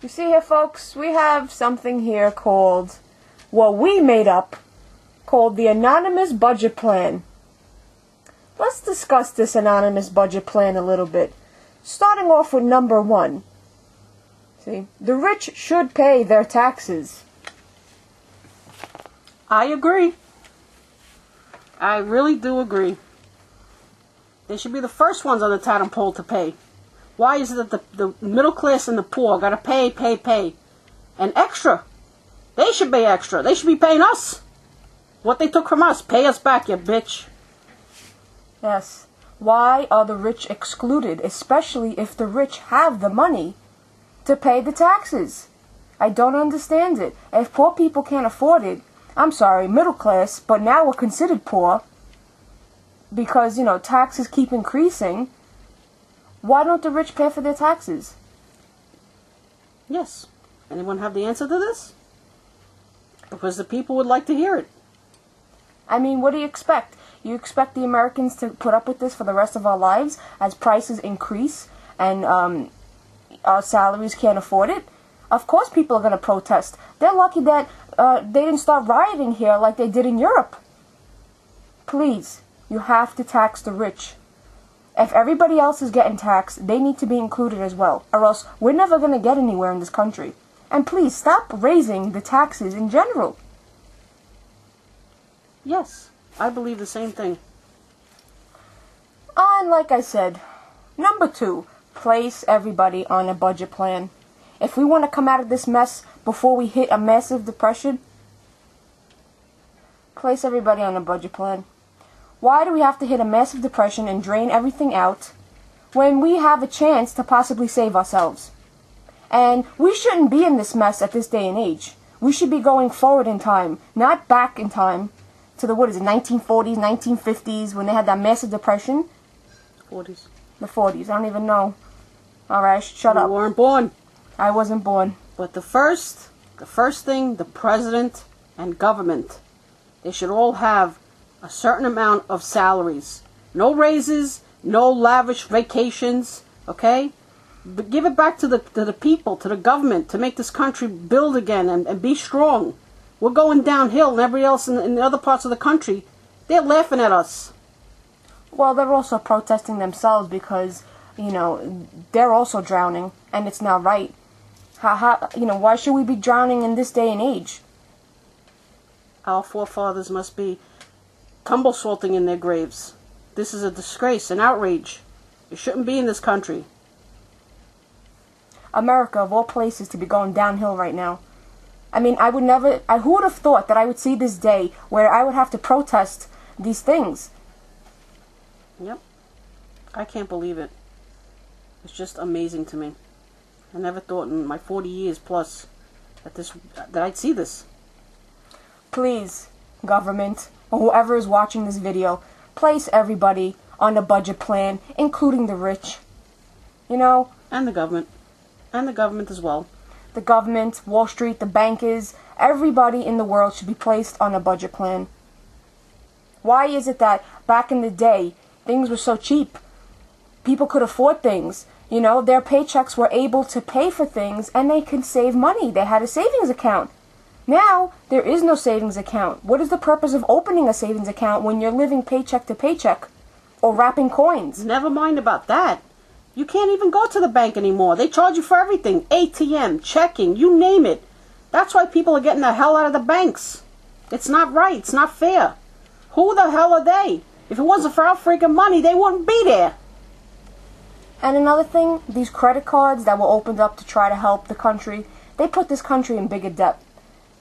You see here, folks, we have something here called, what we made up, called the Anonymous Budget Plan. Let's discuss this Anonymous Budget Plan a little bit. Starting off with number 1. See, the rich should pay their taxes. I agree. I really do agree. They should be the first ones on the totem pole to pay. Why is it that the middle class and the poor gotta pay? And extra. They should pay extra. They should be paying us. What they took from us. Pay us back, you bitch. Yes. Why are the rich excluded, especially if the rich have the money to pay the taxes? I don't understand it. If poor people can't afford it, I'm sorry, middle class, but now we're considered poor because, taxes keep increasing. Why don't the rich pay for their taxes? Yes. Anyone have the answer to this? Because the people would like to hear it. I mean, what do you expect? You expect the Americans to put up with this for the rest of our lives as prices increase and our salaries can't afford it? Of course people are going to protest. They're lucky that they didn't start rioting here like they did in Europe. Please, you have to tax the rich. If everybody else is getting taxed, they need to be included as well, or else we're never going to get anywhere in this country. And please, stop raising the taxes in general. Yes, I believe the same thing. And like I said, number 2, place everybody on a budget plan. If we want to come out of this mess before we hit a massive depression, place everybody on a budget plan. Why do we have to hit a massive depression and drain everything out when we have a chance to possibly save ourselves? And we shouldn't be in this mess at this day and age. We should be going forward in time, not back in time to the, 1940s, 1950s, when they had that massive depression? 40s. The 40s, I don't even know. Alright, shut up. You weren't born. I wasn't born. But the first thing, the president and government, they should all have a certain amount of salaries. No raises, no lavish vacations, okay? But give it back to the people, to the government, to make this country build again and be strong. We're going downhill, and everybody else in the other parts of the country, they're laughing at us. Well, they're also protesting themselves because, they're also drowning, and it's not right. Why should we be drowning in this day and age? Our forefathers must be tumble salting in their graves. This is a disgrace, an outrage. It shouldn't be in this country. America, of all places, to be going downhill right now. I mean, who would have thought that I would see this day where I would have to protest these things? Yep. I can't believe it. It's just amazing to me. I never thought in my 40 years plus that I'd see this. Please, government, or whoever is watching this video, place everybody on a budget plan, including the rich. And the government. And the government as well. The government, Wall Street, the bankers, everybody in the world should be placed on a budget plan. Why is it that back in the day, things were so cheap? People could afford things. Their paychecks were able to pay for things and they could save money. They had a savings account. Now, there is no savings account. What is the purpose of opening a savings account when you're living paycheck to paycheck or wrapping coins? Never mind about that. You can't even go to the bank anymore. They charge you for everything. ATM, checking, you name it. That's why people are getting the hell out of the banks. It's not right. It's not fair. Who the hell are they? If it wasn't for our freaking money, they wouldn't be there. And another thing, these credit cards that were opened up to try to help the country, they put this country in bigger debt.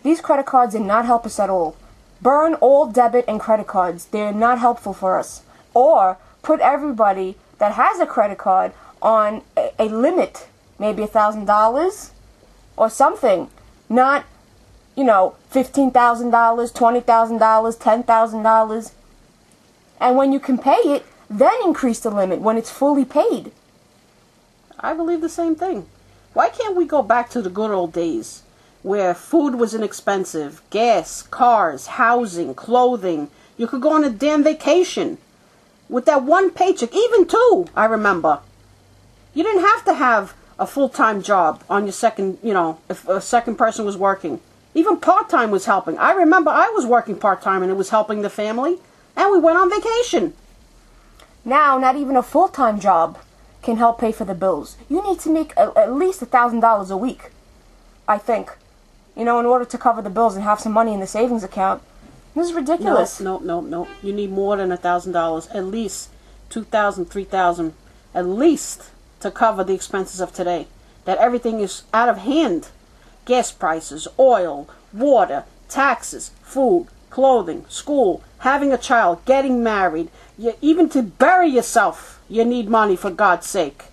These credit cards did not help us at all. Burn all debit and credit cards. They're not helpful for us. Or put everybody that has a credit card on a limit, maybe $1,000 or something. Not, $15,000, $20,000, $10,000. And when you can pay it, then increase the limit when it's fully paid. I believe the same thing. Why can't we go back to the good old days where food was inexpensive, gas, cars, housing, clothing? You could go on a damn vacation with that one paycheck, even two, I remember. You didn't have to have a full-time job on your second, if a second person was working. Even part-time was helping. I remember I was working part-time and it was helping the family, and we went on vacation. Now, not even a full-time job can help pay for the bills. You need to make at least $1,000 a week, I think, in order to cover the bills and have some money in the savings account. This is ridiculous. No. You need more than $1,000. At least $2,000, $3,000, at least, to cover the expenses of today. That everything is out of hand. Gas prices, oil, water, taxes, food, clothing, school, having a child, getting married. Even to bury yourself, you need money, for God's sake.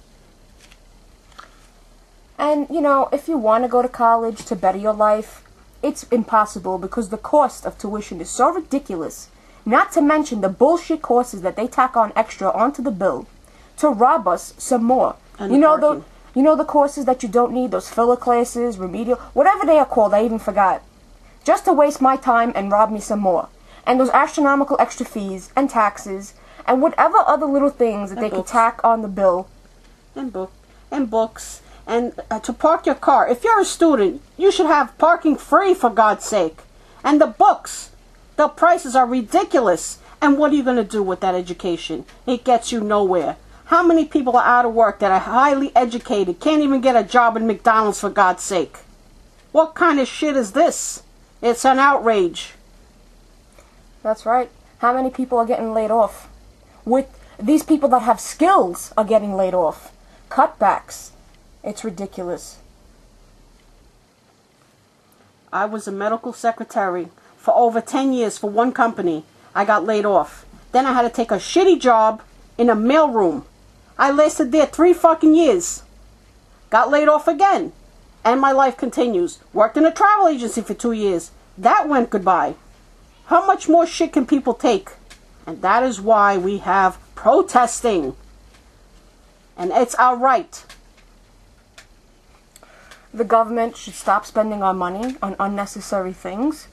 And, if you want to go to college to better your life, it's impossible because the cost of tuition is so ridiculous. Not to mention the bullshit courses that they tack on extra onto the bill to rob us some more. And the courses that you don't need, those filler classes, remedial, whatever they are called, I even forgot. Just to waste my time and rob me some more. And those astronomical extra fees and taxes and whatever other little things that they could tack on the bill. And books. And to park your car. If you're a student, you should have parking free, for God's sake. And the books. The prices are ridiculous. And what are you going to do with that education? It gets you nowhere. How many people are out of work that are highly educated, can't even get a job in McDonald's, for God's sake? What kind of shit is this? It's an outrage. That's right. How many people are getting laid off? With these people that have skills are getting laid off. Cutbacks. It's ridiculous. I was a medical secretary for over 10 years for one company. I got laid off. Then I had to take a shitty job in a mailroom. I lasted there 3 fucking years. Got laid off again. And my life continues. Worked in a travel agency for 2 years. That went goodbye. How much more shit can people take? And that is why we have protesting. And it's our right. The government should stop spending our money on unnecessary things.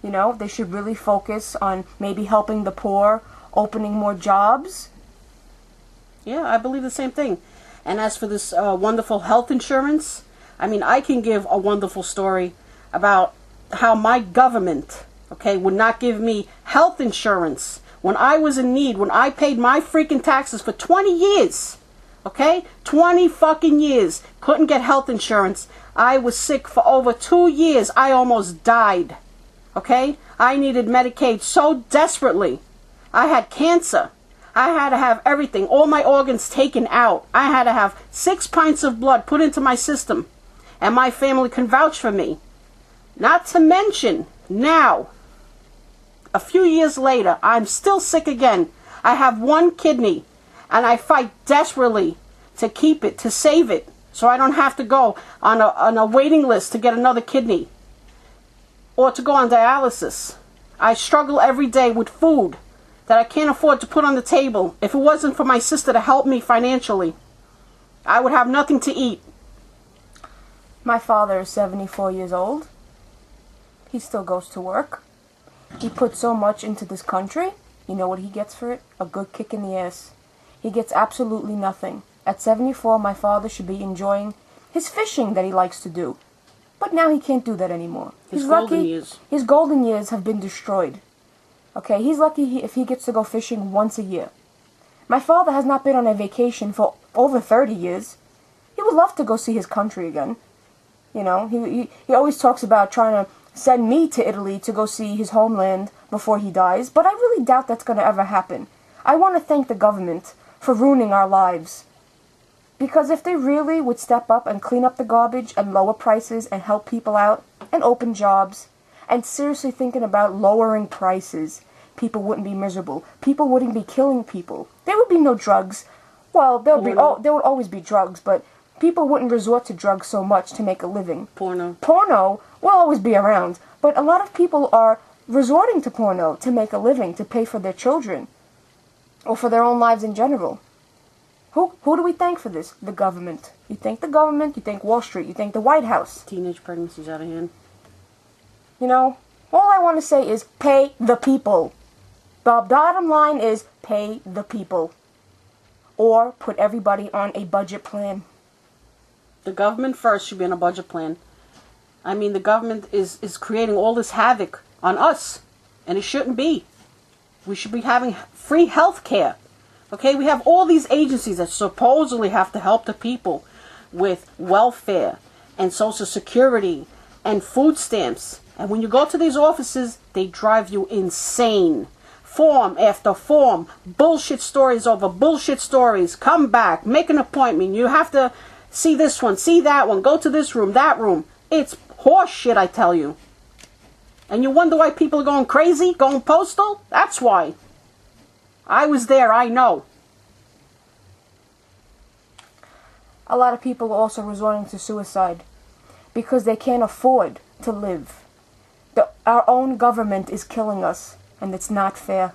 They should really focus on maybe helping the poor, opening more jobs. Yeah, I believe the same thing. And as for this wonderful health insurance, I can give a wonderful story about how my government, would not give me health insurance when I was in need, when I paid my freaking taxes for 20 years. 20 fucking years. Couldn't get health insurance. I was sick for over 2 years. I almost died. I needed Medicaid so desperately. I had cancer. I had to have everything, all my organs taken out. I had to have 6 pints of blood put into my system. And my family can vouch for me. Not to mention, now, a few years later, I'm still sick again. I have 1 kidney. And I fight desperately to keep it, to save it. So I don't have to go on a waiting list to get another kidney. Or to go on dialysis. I struggle every day with food that I can't afford to put on the table. If it wasn't for my sister to help me financially, I would have nothing to eat. My father is 74 years old. He still goes to work. He put so much into this country. You know what he gets for it? A good kick in the ass. He gets absolutely nothing. At 74, my father should be enjoying his fishing that he likes to do. But now he can't do that anymore. His golden years. His golden years have been destroyed. He's lucky if he gets to go fishing once a year. My father has not been on a vacation for over 30 years. He would love to go see his country again. He always talks about trying to send me to Italy to go see his homeland before he dies, but I really doubt that's going to ever happen. I want to thank the government for ruining our lives. Because if they really would step up and clean up the garbage and lower prices and help people out and open jobs and seriously thinking about lowering prices, people wouldn't be miserable. People wouldn't be killing people. There would be no drugs. Well, there would always be drugs, but people wouldn't resort to drugs so much to make a living. Porno will always be around, but a lot of people are resorting to porno to make a living, to pay for their children, or for their own lives in general. Who do we thank for this? The government. You thank the government, you thank Wall Street, you thank the White House. Teenage pregnancies out of hand. All I want to say is pay the people. The bottom line is pay the people. Or put everybody on a budget plan. The government first should be in a budget plan. I mean, the government is creating all this havoc on us, and it shouldn't be. We should be having free health care. Okay, we have all these agencies that supposedly have to help the people with welfare and Social Security and food stamps. And when you go to these offices, they drive you insane. Form after form, bullshit stories over bullshit stories. Come back, make an appointment. You have to see this one, see that one, go to this room, that room. It's horse shit, I tell you. And you wonder why people are going crazy, going postal? That's why. I was there, I know. A lot of people are also resorting to suicide because they can't afford to live. Our own government is killing us, and it's not fair.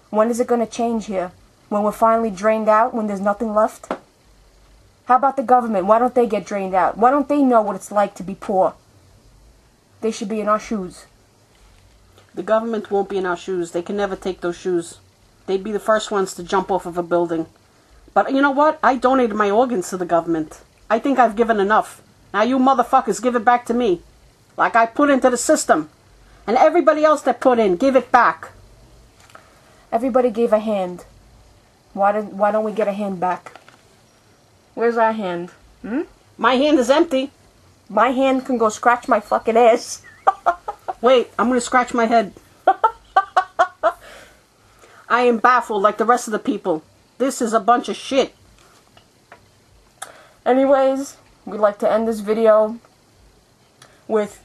When is it going to change here? When we're finally drained out, when there's nothing left? How about the government? Why don't they get drained out? Why don't they know what it's like to be poor? They should be in our shoes. The government won't be in our shoes. They can never take those shoes. They'd be the first ones to jump off of a building. But you know what? I donated my organs to the government. I think I've given enough. Now you motherfuckers give it back to me. Like I put into the system. And everybody else that put in, give it back. Everybody gave a hand. Why don't we get a hand back? Where's our hand? My hand is empty. My hand can go scratch my fucking ass. Wait, I'm going to scratch my head. I am baffled like the rest of the people. This is a bunch of shit. Anyways, we'd like to end this video with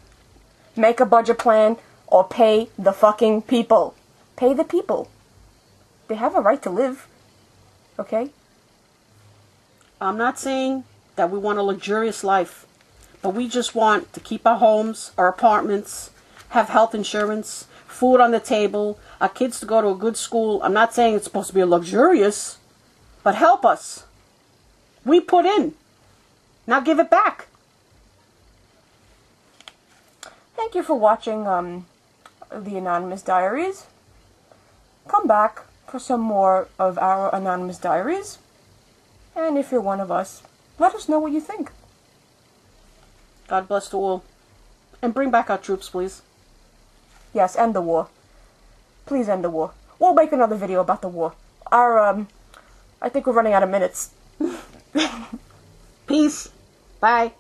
make a budget plan or pay the fucking people. Pay the people. They have a right to live. Okay? I'm not saying that we want a luxurious life, but we just want to keep our homes, our apartments, have health insurance, food on the table, our kids to go to a good school. I'm not saying it's supposed to be a luxurious, but help us. We put in. Now give it back. Thank you for watching the Anonymous Diaries. Come back for some more of our Anonymous Diaries. And if you're one of us, let us know what you think. God bless to all. And bring back our troops, please. Yes, end the war. Please end the war. We'll make another video about the war. I think we're running out of minutes. Peace. Bye.